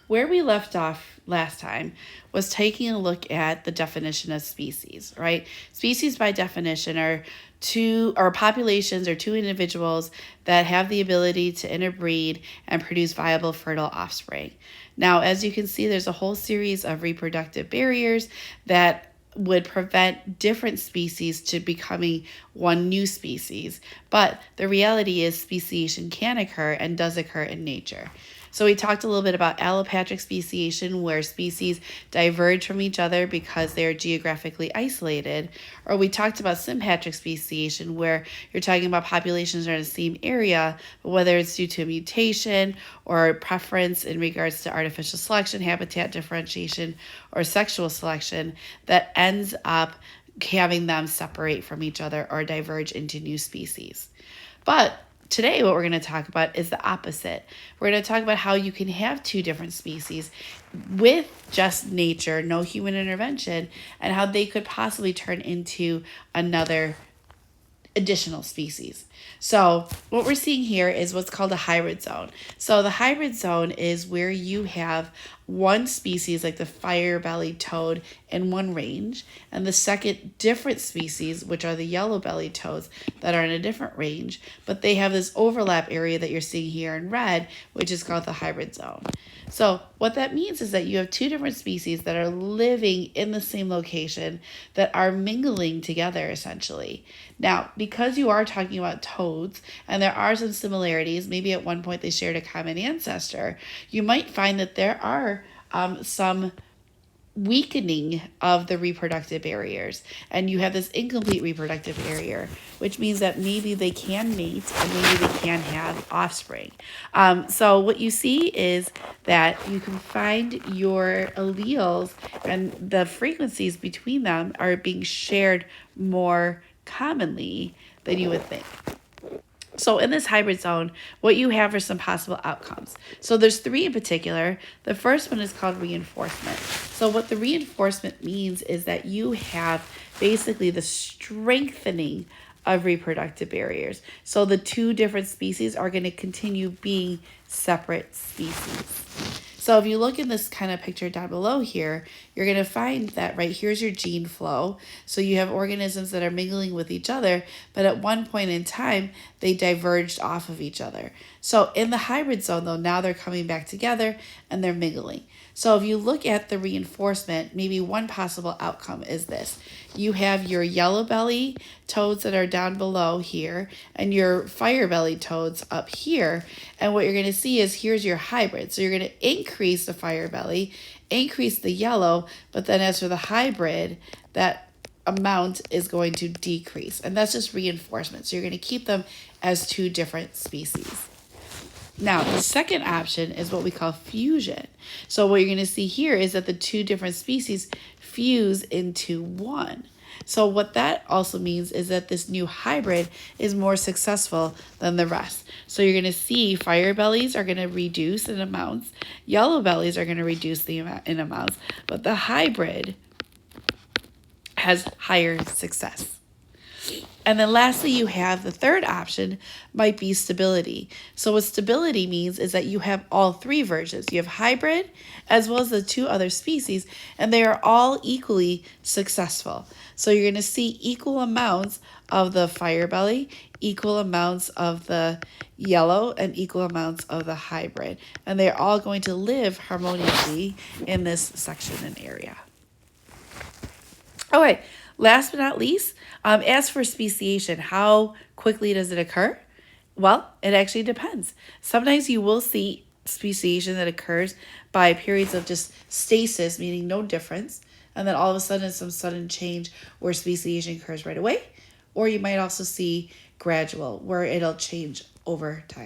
where we left off last time was taking a look at the definition of species, right? Species by definition are populations or two individuals that have the ability to interbreed and produce viable fertile offspring. Now, as you can see, there's a whole series of reproductive barriers that would prevent different species to becoming one new species. But the reality is speciation can occur and does occur in nature. So we talked a little bit about allopatric speciation, where species diverge from each other because they are geographically isolated. Or we talked about sympatric speciation, where you're talking about populations that are in the same area, but whether it's due to a mutation or preference in regards to artificial selection, habitat differentiation, or sexual selection, that ends up having them separate from each other or diverge into new species. But today, what we're going to talk about is the opposite. We're going to talk about how you can have two different species with just nature, no human intervention, and how they could possibly turn into another additional species. So what we're seeing here is what's called a hybrid zone. So the hybrid zone is where you have one species like the fire-bellied toad in one range, and the second different species, which are the yellow-bellied toads, that are in a different range, but they have this overlap area that you're seeing here in red, which is called the hybrid zone. So what that means is that you have two different species that are living in the same location that are mingling together essentially. Now, because you are talking about toads and there are some similarities, maybe at one point they shared a common ancestor, you might find that there are some weakening of the reproductive barriers, and you have this incomplete reproductive barrier, which means that maybe they can mate and maybe they can have offspring. So what you see is that you can find your alleles and the frequencies between them are being shared more commonly than you would think. So in this hybrid zone, what you have are some possible outcomes. So there's three in particular. The first one is called reinforcement. So what the reinforcement means is that you have basically the strengthening of reproductive barriers. So the two different species are going to continue being separate species. So if you look in this kind of picture down below here, you're going to find that right here's your gene flow. So you have organisms that are mingling with each other, but at one point in time, they diverged off of each other. So in the hybrid zone, though, now they're coming back together and they're mingling. So if you look at the reinforcement, maybe one possible outcome is this. You have your yellow belly toads that are down below here and your fire belly toads up here. And what you're going to see is here's your hybrid. So you're going to increase the fire belly, increase the yellow, but then as for the hybrid, that amount is going to decrease. And that's just reinforcement. So you're going to keep them as two different species. Now, the second option is what we call fusion. So what you're going to see here is that the two different species fuse into one. So what that also means is that this new hybrid is more successful than the rest. So you're going to see fire bellies are going to reduce in amounts, yellow bellies are going to reduce in amounts, but the hybrid has higher success. And then lastly, you have the third option might be stability. So what stability means is that you have all three versions. You have hybrid as well as the two other species, and they are all equally successful. So you're going to see equal amounts of the fire belly, equal amounts of the yellow, and equal amounts of the hybrid. And they're all going to live harmoniously in this section and area. All right. Last but not least, as for speciation, how quickly does it occur? Well, it actually depends. Sometimes you will see speciation that occurs by periods of just stasis, meaning no difference, and then all of a sudden some sudden change where speciation occurs right away. Or you might also see gradual, where it'll change over time.